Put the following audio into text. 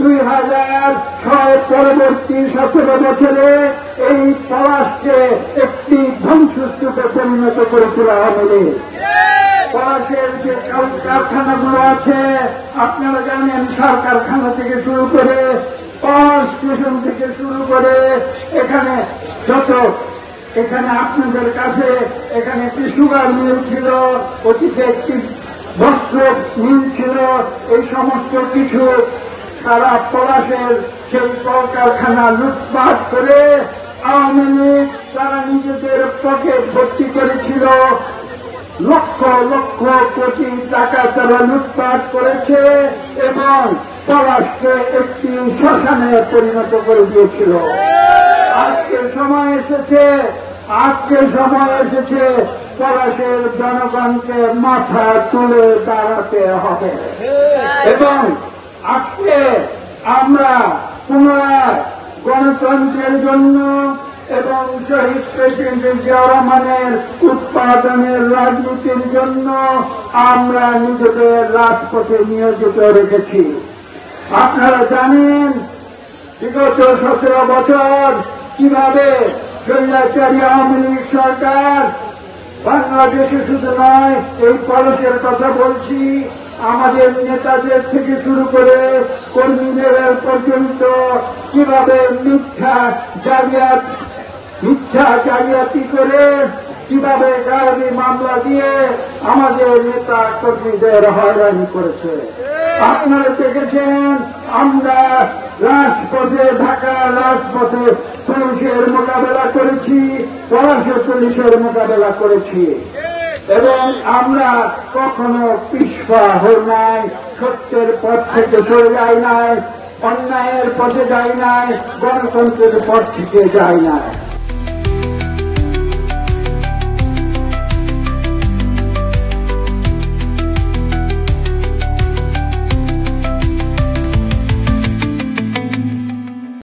2006 পরবর্তী 17 বছরে এই পলাশকে একটি ধ্বংসস্তূপে পরিণত করেছিল আওয়ামী লীগ। পলাশের যে কারখানাগুলো আছে আপনারা জানেন, সার কারখানা থেকে শুরু করে পলাশ স্টেশন থেকে শুরু করে এখানে এখানে আপনাদের কাছে এখানে একটি সুগার মিল ছিল, অতীতে একটি বস্ত্র মিল ছিল। এই সমস্ত কিছু তারা পলাশের সেই কলকারখানা লুটপাট করে আওয়ামী লীগ তারা নিজেদের পকেট ভর্তি করেছিল। লক্ষ লক্ষ কোটি টাকা তারা লুটপাট করেছে এবং পলাশকে একটি শ্মশানে পরিণত করে দিয়েছিল। আজকের সময় এসেছে পলাশের জনগণকে মাথা তুলে দাঁড়াতে হবে এবং আজকে আমরা পুনরায় গণতন্ত্রের জন্য এবং শহীদ প্রেসিডেন্ট জিয়াউর রহমানের উৎপাদনের রাজনীতির জন্য আমরা নিজেদের রাজপথে নিয়োজিত রেখেছি। আপনারা জানেন বিগত 17 বছর কিভাবে স্বৈরাচারী আওয়ামী লীগ সরকার বাংলাদেশে শুধু নয়, এই পলাশের কথা বলছি, আমাদের নেতাদের থেকে শুরু করে কর্মীদের পর্যন্ত কিভাবে মিথ্যা জালিয়াতি করে কিভাবে গাড়ি মামলা দিয়ে আমাদের নেতা কর্মীদের হয়রানি করেছে। আপনারা দেখেছেন আমরা রাজপথে ঢাকার রাজপথে পুলিশের মোকাবেলা করেছি, পলাশের পুলিশের মোকাবেলা করেছি এবং আমরা কখনো পিছপা হই নাই, সত্যের পথ থেকে সরে যাই নাই, অন্যায়ের পথে যাই নাই, গণতন্ত্রের পথ থেকে যাই নাই।